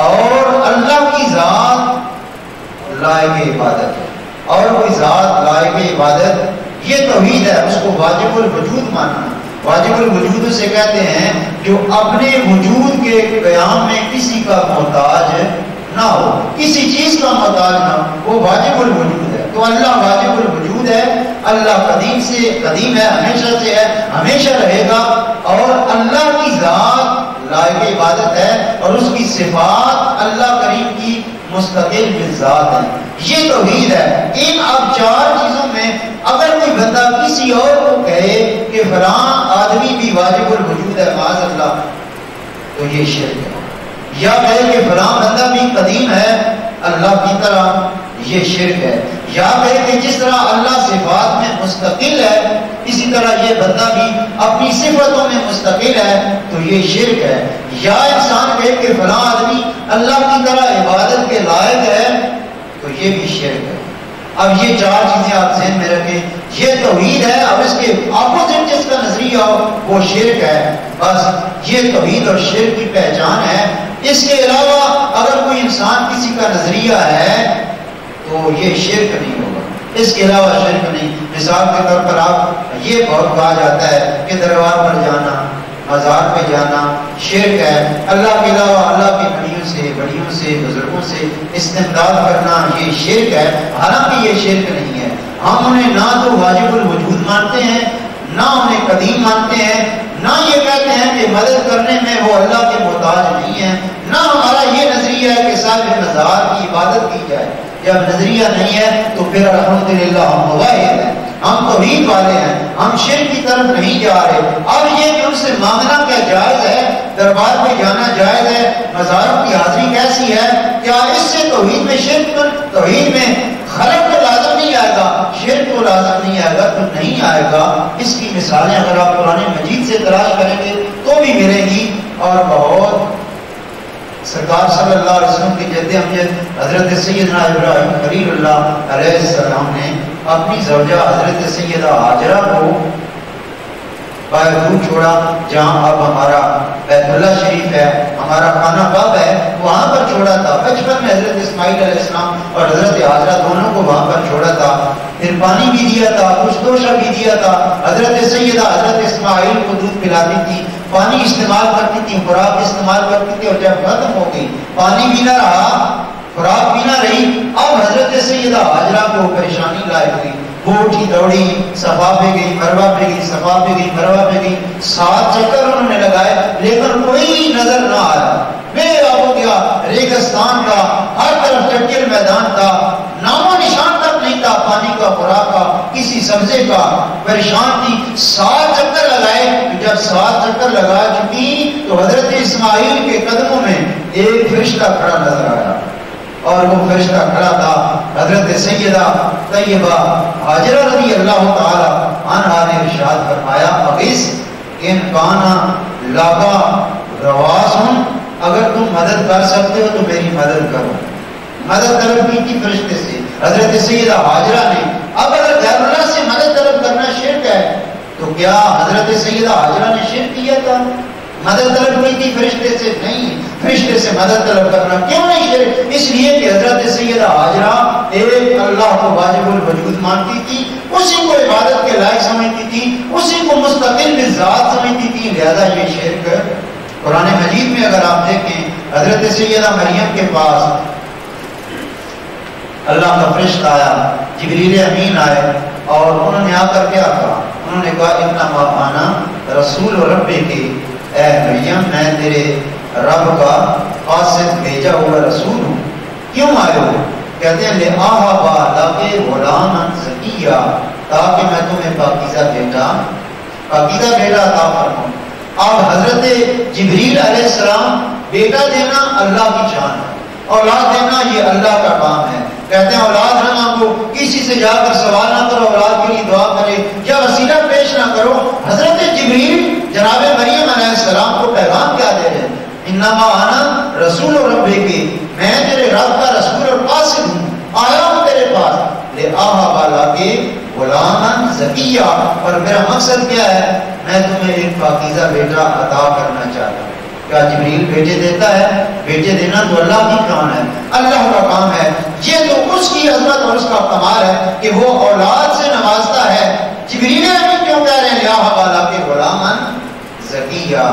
اور اللہ کی ذات لائق عبادت ہے، اور کوئی ذات لائق عبادت یہ توحید ہے، اس کو واجب الوجود ماننا۔ واجب الوجود اسے کہتے ہیں جو اپنے وجود کے قیام میں کسی کا محتاج نہ ہو، کسی چیز کا محتاج نہ ہو، وہ واجب الوجود ہے۔ تو اللہ واجب الوجود ہے، اللہ قدیم سے قدیم ہے، ہمیشہ سے ہے، ہمیشہ رہے گا، اور اللہ کی ذات لائق عبادت ہے، اور اس کی صفات اللہ کریم کی مستقل بالذات ہے۔ یہ توحید ہے۔ ان اب چار چیزوں میں اگر کوئی بندہ کسی اور کو کہے کہ فلاں آدمی بھی واجب الوجود ہے معاذ اللہ، تو یہ شرک ہے۔ یا کہے کہ فلاں بندہ بھی قدیم ہے اللہ کی طرح، یہ شرک ہے۔ یا کہے کہ جس طرح اللہ صفات میں مستقل ہے اسی طرح یہ بندہ بھی اپنی صفتوں میں مستقل ہے، تو یہ شرک ہے۔ یا انسان کہے کہ فلاں آدمی اللہ کی طرح عبادت کے لائق ہے، تو یہ بھی شرک ہے۔ اب یہ چار چیزیں آپ ذہن میں رکھیں، یہ توحید ہے، اب اس کے اپوزٹ جس کا نظریہ ہو وہ شرک ہے۔ بس یہ توحید اور شرک کی پہچان ہے۔ اس کے علاوہ اگر کوئی انسان کسی کا نظریہ ہے تو یہ شرک نہیں ہوگا، اس کے علاوہ شرک نہیں۔ مثال کے طور پر آپ یہ بہت کہا جاتا ہے کہ دربار پر جانا، مزار پہ جانا شرک ہے، اللہ کے علاوہ اللہ کے بڑیوں سے بزرگوں سے استمداد کرنا یہ شرک ہے، حالانکہ یہ شرک نہیں ہے۔ ہم انہیں نہ تو واجب الوجود مانتے ہیں، نہ انہیں قدیم مانتے ہیں، نہ یہ کہتے ہیں کہ مدد کرنے میں وہ اللہ کے محتاج نہیں ہے، نہ ہمارا یہ نظریہ ہے کہ صاحب مزار کی عبادت کی جائے۔ جب نظریہ نہیں ہے تو پھر الحمدللہ ہم موحد ہیں، ہم توحید والے ہیں، ہم شرک کی طرف نہیں جا رہے۔ اب یہ کہ ان سے مانگنا کیا جائز ہے، دربار پہ جانا جائز ہے، مزاروں کی حاضری کیسی ہے، کیا اس سے توحید میں شرک، توحید میں خلق تو لازم نہیں آئے گا، شرک تو لازم نہیں آئے گا، تو نہیں آئے گا۔ اس کی مثالیں اگر آپ قرآن مجید سے تلاش کریں گے تو بھی ملیں گی، اور بہت سرکار صلی اللہ علیہ وسلم کی جد امجد حضرت سیدنا ابراہیم خلیل اللہ علیہ السلام نے اپنی زوجہ حضرت سیدہ ہاجرہ کو باہر دور چھوڑا، جہاں اب ہمارا بیت اللہ شریف ہے، ہمارا خانہ کعبہ ہے، وہاں پر چھوڑا تھا۔ بچپن میں حضرت اسماعیل علیہ السلام اور حضرت ہاجرہ دونوں کو وہاں پر چھوڑا تھا، پھر پانی بھی دیا تھا، کچھ توشہ بھی دیا تھا۔ حضرت سیدہ حضرت اسماعیل کو دودھ پلاتی تھی، پانی استعمال کرتی تھی، خوراک استعمال کرتی تھی، اور جب ختم ہو گئی، پانی بھی نہ رہا، خوراک بھی نہ رہی، اب حضرت سیدہ ہاجرہ کو پریشانی لاحق ہوئی۔ وہ اٹھی دوڑی، صفا پہ گئی، مروہ پہ گئی، صفا پہ گئی، مروہ پہ گئی، 7 چکر انہوں نے لگائے، لیکن کوئی نظر نہ آیا۔ میرا ہو گیا ریگستان کا، ہر طرف چٹیل میدان تھا، نام و نشان تک نہیں تھا پانی کا، خوراک کا، کسی سبزے کا، پریشان تھی۔ 7 چکر لگائے، جب 7 چکر لگا چکی تو حضرت اسماعیل کے قدموں میں ایک فرشتہ کھڑا نظر آیا، اور وہ فرشتہ کھڑا تھا حضرت سیدہ طیبہ ہاجرہ رضی اللہ تعالی عنہا نے ارشاد فرمایا، اغیث ان کانا لگا رواسن، اگر تم مدد کر سکتے ہو تو میری مدد کرو۔ مدد طلب کی تھی فرشتے سے حضرت سیدہ ہاجرہ نے۔ اب اگر غیر اللہ سے مدد طلب کرنا شرک ہے تو کیا حضرت سیدہ ہاجرہ نے شرک کیا تھا؟ مدد طلب کی تھی فرشتے سے؟ نہیں، فرشتے سے مدد طلب کرنا کیوں نہیں شرک؟ اس لیے کہ حضرت سیدہ ہاجرہ ایک اللہ کو واجب الوجود مانتی تھی، اسی کو عبادت کے لائق سمجھتی تھی، اسی کو مستقل بالذات سمجھتی تھی، لہذا یہ شرک۔ قرآن مجید میں اگر آپ دیکھیں، حضرت سیدہ مریم کے پاس اللہ کا فرشتہ آیا، جبریل امین آئے، اور انہوں نے آ کر کیا کہا؟ انہوں نے کہا انما انا رسول ربی کی، اے مریم میں تیرے رب کا قاصد بھیجا ہوا رسول ہوں۔ کیوں آئے ہو؟ کہتے ہیں لِآہَبَ لَكِ غُلَامًا زَكِيًّا، تاکہ میں تمہیں پاکیزہ بیٹا عطا فرماؤں۔ اب حضرت جبریل علیہ السلام بیٹا دینا اللہ کی شان ہے، اولاد دینا یہ اللہ کا کام ہے. کہتے ہیں اولاد نہ مانگو، کسی سے جا کر سوال نہ کرو، اولاد کے لیے دعا کرے یا وسیلہ پیش نہ کرو. حضرت جبریل جناب مریم علیہ السلام کو پیغام کیا دے رہے ہیں؟ انما انا رسول ربک، میں تیرے رب کا رسول اور قاصد ہوں، آیا ہوں تیرے پاس لے آہا بالا کے غلامن زکیہ، اور میرا مقصد کیا ہے؟ میں تمہیں ایک پاکیزہ بیٹا عطا کرنا چاہتا ہوں. کیا جبریل بیٹے دیتا ہے؟ بیٹے دینا تو اللہ کی کام ہے، اللہ کا کام ہے. یہ تو اس کی عظمت اور اس کا کمال ہے کہ وہ اولاد سے نوازتا ہے. جبریل امین کیوں کہہ رہے ہیں یا حوالا کے غلامن زکیہ؟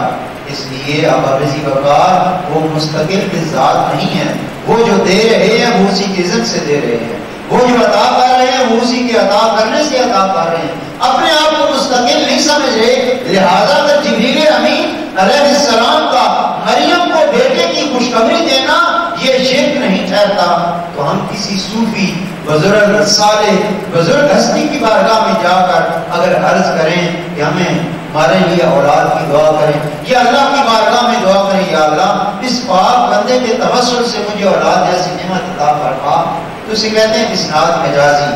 اس لیے اب رضی وقار وہ مستقل ذات نہیں ہے، وہ جو دے رہے ہیں وہ اسی کی عزت سے دے رہے ہیں، وہ جو عطا کر رہے ہیں وہ اسی کے عطا کرنے سے عطا کر رہے ہیں، اپنے آپ کو مستقل نہیں سمجھ رہے. لہذا اگر جبریل امین علیہ السلام کا مریم کو بیٹے کی خوشخبری دینا یہ شرک نہیں ٹھہرتا، تو ہم کسی صوفی بزرگ صالح بزرگ ہستی کی بارگاہ میں جا کر اگر عرض کریں کہ ہمیں ہمارے لیے اولاد کی دعا کریں یا اللہ کی بارگاہ میں دعا کریں یا اللہ اس پاک بندے کے توسل سے مجھے اولاد جیسی نعمت عطا فرما، تو اسے کہتے ہیں اسناد مجازی.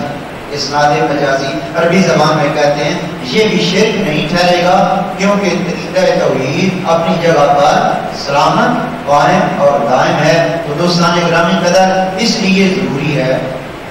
اسناد مجازی عربی زبان میں کہتے ہیں یہ بھی شرک نہیں ٹھہرے گا، کیونکہ عقیدہ توحید اپنی جگہ پر سلامت قائم اور دائم ہے. تو دوستان گرامی قدر اس لیے ضروری ہے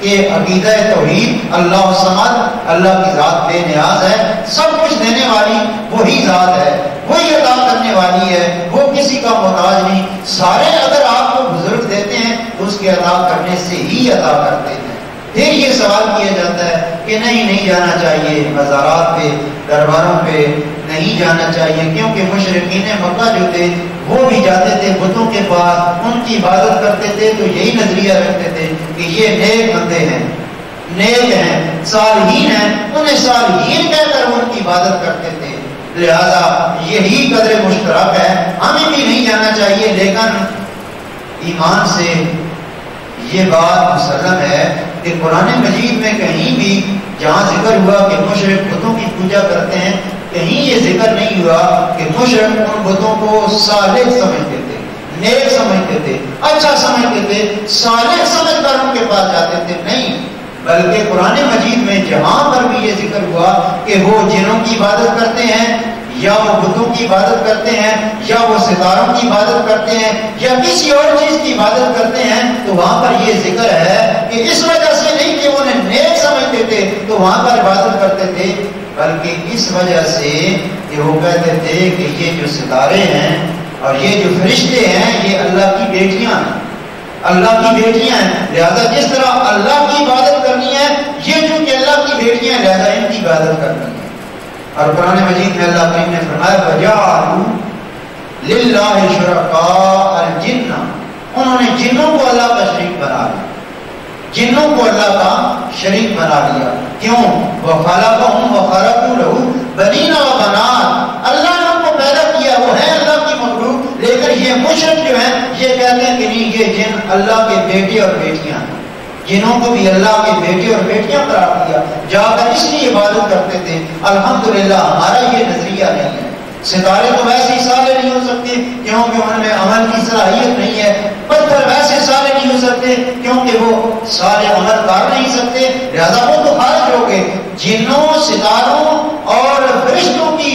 کہ عقیدہ توحید اللہ الصمد، اللہ کی ذات بے نیاز ہے، سب کچھ دینے والی وہی ذات ہے، وہی عطا کرنے والی ہے، وہ کسی کا محتاج نہیں. سارے اگر آپ کو بزرگ دیتے ہیں تو اس کے عطا کرنے سے ہی عطا کرتے ہیں. پھر یہ سوال کیا جاتا ہے کہ نہیں جانا چاہیے مزارات پہ، درباروں پہ نہیں جانا چاہیے، کیونکہ مشرکین مکہ جو تھے وہ بھی جاتے تھے بتوں کے پاس، ان کی عبادت کرتے تھے، تو یہی نظریہ رکھتے تھے کہ یہ نیک بندے ہیں، نیک ہیں، صالحین ہیں، انہیں صالحین کہہ کر ان کی عبادت کرتے تھے. لہذا یہی قدر مشترک ہے، ہمیں بھی نہیں جانا چاہیے. لیکن ایمان سے یہ بات مسلم ہے کہ قرآن مجید میں کہیں بھی جہاں ذکر ہوا کہ مشرک بتوں کی پوجا کرتے ہیں، کہیں یہ ذکر نہیں ہوا کہ مشرک ان بتوں کو صالح سمجھتے تھے، نیک سمجھتے تھے، اچھا سمجھتے تھے، صالح سمجھ کر ان کے پاس جاتے تھے. نہیں، بلکہ قرآن مجید میں جہاں پر بھی یہ ذکر ہوا کہ وہ جنوں کی عبادت کرتے ہیں یا وہ بتوں کی عبادت کرتے ہیں یا وہ ستاروں کی عبادت کرتے ہیں یا کسی اور چیز کی عبادت کرتے ہیں، تو وہاں پر یہ ذکر ہے کہ اس وجہ سے نہیں کہ وہ انہیں نیک سمجھتے تھے تو وہاں پر عبادت کرتے تھے، بلکہ اس وجہ سے کہ وہ کہتے تھے کہ یہ جو ستارے ہیں اور یہ جو فرشتے ہیں یہ اللہ کی بیٹیاں ہیں، اللہ کی بیٹیاں ہیں. لہذا جس طرح اللہ کی عبادت کرنی ہے، یہ چونکہ اللہ کی بیٹیاں ہیں لہذا ان کی عبادت کرنی ہے. اور قرآن مجید میں اللہ کریم نے فرمایا وَجَعَلُوا لِلَّهِ شُرَكَاءَ الْجِنَّ، انہوں نے جنوں کو اللہ کا شریک بنا لیا، جنوں کو اللہ کا شریک بنا لیا. کیوں؟ وَخَلَقَهُمْ وَخَلَقُوا لَهُ بَنِينَ وَبَنَاتٍ، اللہ نے ان کو پیدا کیا، وہ ہے اللہ کی مخلوق. لیکن یہ مشرک جو ہیں یہ کہتے ہیں کہ نہیں یہ جن اللہ کے بیٹے اور بیٹیاں ہیں، جنوں کو بھی اللہ کے بیٹے اور بیٹیاں قرار دیا، جا کر اس لیے عبادت کرتے تھے. الحمدللہ ہمارا یہ نظریہ نہیں ہے. ستارے تو ویسے ہی صالح نہیں ہو سکتے کیونکہ ان میں عمل کی صلاحیت نہیں ہے، پتھر ویسے صالح نہیں ہو سکتے کیونکہ وہ صالح عمل کر نہیں سکتے، لہذا وہ تو خارج ہو گئے. جنوں، ستاروں اور فرشتوں کی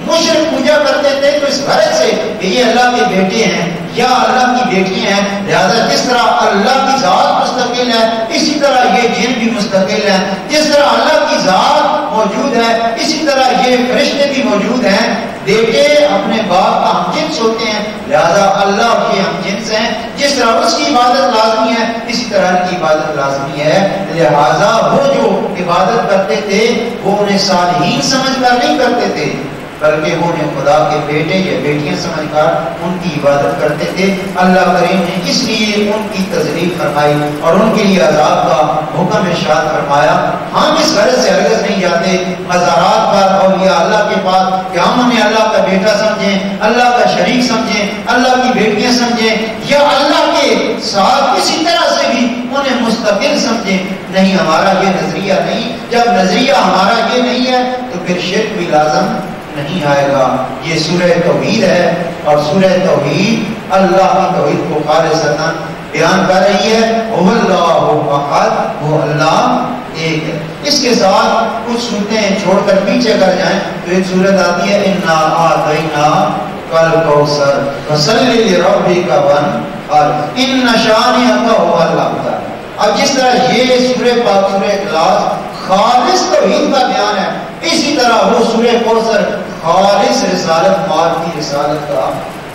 مشرک پوجا کرتے تھے تو اس غرض سے کہ یہ اللہ کے بیٹے ہیں یا اللہ کی بیٹیاں ہیں. لہذا جس طرح اللہ کی ذات مستقل ہے اسی طرح یہ جن بھی مستقل ہیں، جس طرح اللہ کی ذات موجود ہے اسی طرح یہ فرشتے بھی موجود ہیں. بیٹے اپنے باپ کا ہم جنس ہوتے ہیں، لہذا اللہ کے ہم جنس ہیں. جس طرح اس کی عبادت لازمی ہے اسی طرح ان کی عبادت لازمی ہے. لہذا وہ جو عبادت کرتے تھے وہ انہیں صالحین سمجھ کر نہیں کرتے تھے، بلکہ وہ انہیں خدا کے بیٹے یا بیٹیاں سمجھ کر ان کی عبادت کرتے تھے. اللہ کریم نے اس لیے ان کی تذلیل فرمائی اور ان کے لیے عذاب کا حکم ارشاد فرمایا. ہم اس غرض سے ہرگز نہیں جاتے مزارات پر اولیاء اللہ کے پاس کہ ہم انہیں اللہ کا بیٹا سمجھیں، اللہ کا شریک سمجھیں، اللہ کی بیٹیاں سمجھیں یا اللہ کے ساتھ کسی طرح سے بھی انہیں مستقل سمجھیں. نہیں، ہمارا یہ نظریہ نہیں. جب نظریہ ہمارا یہ نہیں ہے تو پھر شرک بھی لازم نہیں آئے گا۔ یہ سورہ توحید ہے، اور سورہ توحید اللہ کی توحید کو خالصتاً بیان کر رہی ہے۔ هو اللہ احد، وہ اللہ ایک ہے۔ اس کے ساتھ کچھ صورتیں چھوڑ کر پیچھے کر جائیں تو ایک صورت آتی ہے انا اعطیناک الکوثر فصلی لربک وانحر ان شانئک هو الابتر۔ اب جس طرح یہ سورہ پاک سورہ اخلاص خالص توحید کا بیان ہے، اسی طرح وہ سورہ کوثر خالص رسالت مار کی رسالت کا،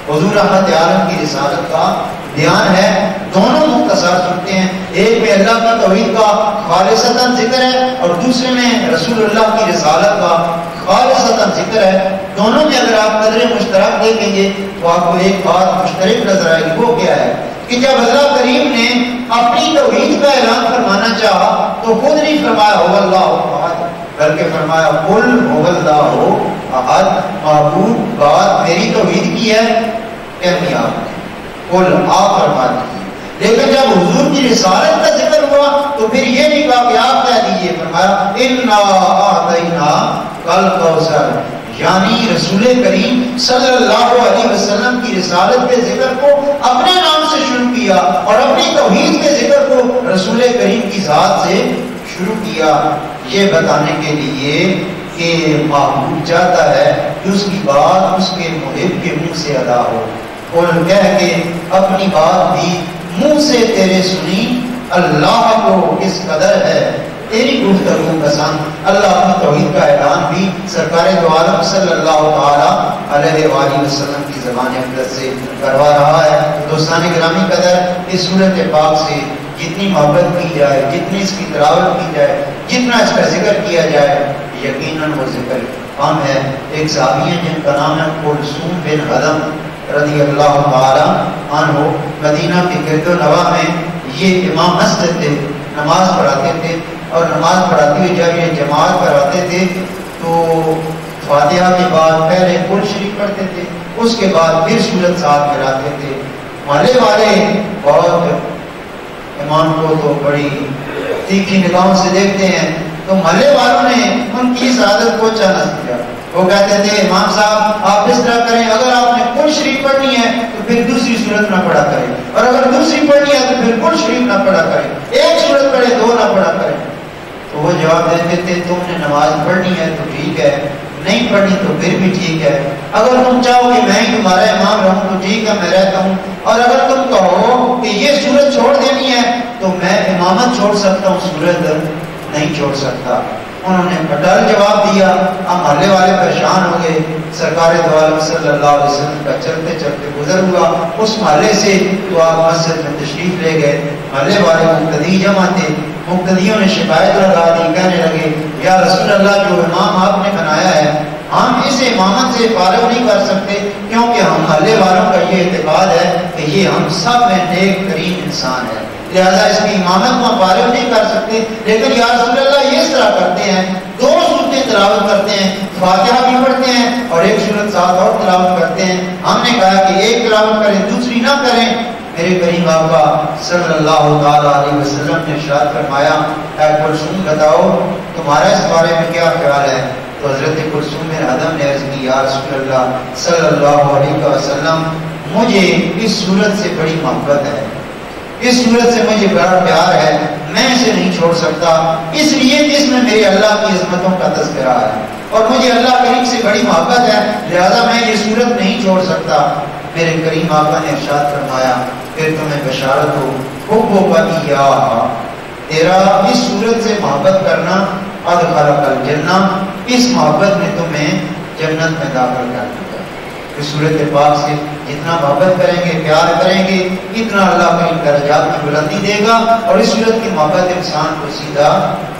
حضور رحمت عالم کی رسالت کا بیان ہے۔ دونوں مختصر سنتے ہیں، ایک میں اللہ کی توحید کا خالصتاً ذکر ہے اور دوسرے میں رسول اللہ کی رسالت کا خالصتاً ذکر ہے۔ دونوں میں اگر آپ قدر مشترک دیکھیں گے تو آپ کو ایک بات مشترک نظر آئے گی، وہ کیا ہے کہ جب اللہ کریم نے اپنی توحید کا اعلان فرمانا چاہا تو خود نہیں فرمایا هو اللہ احد، بلکہ فرمایا قل هو اللہ احد، معبود بات میری توحید کی ہے کہنی آپ نے، قل آپ فرما دیجیے۔ لیکن جب حضور کی رسالت کا ذکر ہوا تو پھر یہ نہیں کہا کہ آپ کہہ دیجیے، فرمایا انا اعطیناک الکوثر، یعنی رسول کریم صلی اللہ علیہ وسلم کی رسالت کے ذکر کو اپنے نام سے شروع کیا اور اپنی توحید کے ذکر کو رسول کریم کی ذات سے شروع کیا، یہ بتانے کے لیے کہ معبود چاہتا ہے کہ اس کی بات اس کے محب کے منہ سے ادا ہو، اور کہہ کے اپنی بات بھی منہ سے تیرے سنی، اللہ کو کس قدر ہے تیری گفتگو پسند۔ اللہ کی توحید کا اعلان بھی سرکار دو عالم صلی اللہ تعالی علیہ وآلہ وسلم کی زبان اقدس سے کروا رہا ہے۔ دوستان گرامی قدر اس سورت پاک سے جتنی محبت کی جائے، جتنی اس کی تلاوت کی جائے، جتنا اس کا ذکر کیا جائے، یقیناً وہ ذکر کم ہے۔ ایک صحابی ہیں جن کا نام ہے کلثوم بن ہدم رضی اللہ تعالی عنہ، مدینہ کے گرد و نواح میں یہ امام مسجد تھے، نماز پڑھاتے تھے، اور نماز پڑھاتے ہوئے جب یہ جماعت کراتے تھے تو فاتحہ کے بعد پہلے کل شریف پڑھتے تھے، اس کے بعد پھر سورت ساتھ ملاتے تھے۔ محلے والے بہت امام کو تو بڑی تیکھی نگاہوں سے دیکھتے ہیں، تو محلے والوں نے ان کی اس عادت کو اچھا نہ سمجھا۔ وہ کہتے تھے امام صاحب آپ اس طرح کریں، اگر آپ نے کل شریف پڑھنی ہے تو پھر دوسری صورت نہ پڑھا کریں، اور اگر دوسری پڑھنی ہے تو پھر کل شریف نہ پڑھا کریں، ایک صورت پڑھے دو نہ پڑھا کریں۔ تو وہ جواب دیتے تھے تم نے نماز پڑھنی ہے تو ٹھیک ہے، نہیں پڑھنی تو پھر بھی ٹھیک ہے، اگر تم چاہو کہ میں ہی تمہارا امام رہوں تو ٹھیک ہے میں رہتا ہوں، اور اگر تم کہو کہ یہ صورت چھوڑ دینی ہے تو میں امامت چھوڑ سکتا ہوں، صورت نہیں چھوڑ سکتا۔ انہوں نے اٹل جواب دیا۔ اب محلے والے پریشان ہو گئے، سرکار دو عالم صلی اللہ علیہ وسلم کا چلتے چلتے گزر ہوا اس محلے سے تو آپ مسجد میں تشریف لے گئے۔ محلے والے مقتدی جمع تھے، مقتدیوں نے شکایت لگا دی، کہنے لگے یا رسول اللہ جو امام آپ نے بنایا ہے ہم اس امامت سے فارغ نہیں کر سکتے، کیونکہ ہم محلے والوں کا یہ اعتقاد ہے کہ یہ ہم سب میں نیک ترین انسان ہے، لہذا اس کی امامت کو فارغ نہیں کر سکتے، لیکن یا رسول اللہ یہ اس طرح کرتے ہیں، دو صورتیں تلاوت کرتے ہیں، فاتحہ بھی پڑھتے ہیں اور ایک صورت ساتھ اور تلاوت کرتے ہیں۔ ہم نے کہا کہ ایک تلاوت کریں دوسری نہ کریں۔ میرے کریم آقا صلی اللہ تعالی علیہ وسلم نے ارشاد فرمایا اے کلثوم بتاؤ تمہارا اس بارے میں کیا خیال ہے؟ تو حضرت کلثوم بن ہدم نے عرض کی یا رسول اللہ صلی اللہ علیہ وسلم مجھے اس صورت سے بڑی محبت ہے، اس صورت سے مجھے بڑا پیار ہے، میں اسے نہیں چھوڑ سکتا، اس لیے کہ اس میں میرے اللہ کی عظمتوں کا تذکرہ ہے اور مجھے اللہ کریم سے بڑی محبت ہے، لہذا میں یہ صورت نہیں چھوڑ سکتا۔ میرے کریم آقا نے ارشاد فرمایا پھر تمہیں بشارت ہو حب کا تیرا اس صورت سے محبت کرنا ادخلک الجنہ، اس محبت نے تمہیں جنت میں داخل کر دیا۔ اس صورت پاک سے جتنا محبت کریں گے پیار کریں گے اتنا اللہ کریم درجات میں بلندی دے گا، اور اس صورت کی محبت انسان کو سیدھا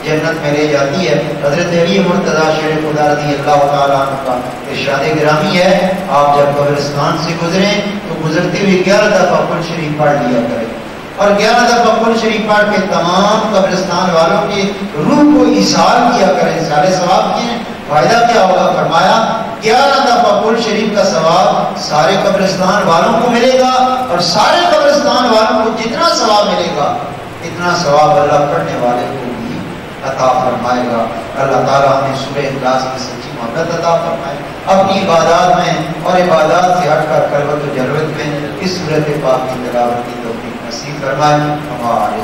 جنت میں لے جاتی ہے۔ حضرت علی مرتضیٰ شیر خدا رضی اللہ تعالیٰ عنہ کا ارشاد گرامی ہے آپ جب قبرستان سے گزریں تو گزرتے ہوئے 11 دفعہ کل شریف پڑھ لیا کریں، اور 11 دفعہ کل شریف پڑھ کے تمام قبرستان والوں کی روح کو ایصال کیا کریں۔ سارے ثواب کیے فائدہ کیا ہوگا؟ فرمایا 11 دفعہ کل شریف کا ثواب سارے قبرستان والوں کو ملے گا، اور سارے قبرستان والوں کو جتنا ثواب ملے گا اتنا ثواب اللہ پڑھنے والے کو بھی عطا فرمائے گا۔ اللہ تعالیٰ ہمیں سورہ اخلاص کی سچی محبت عطا فرمائے. اپنی عبادات میں اور عبادات سے ہٹ کر خلوت و جلوت میں اس سورت پاک کی تلاوت کی توفیق نصیب فرمائے. ہمارے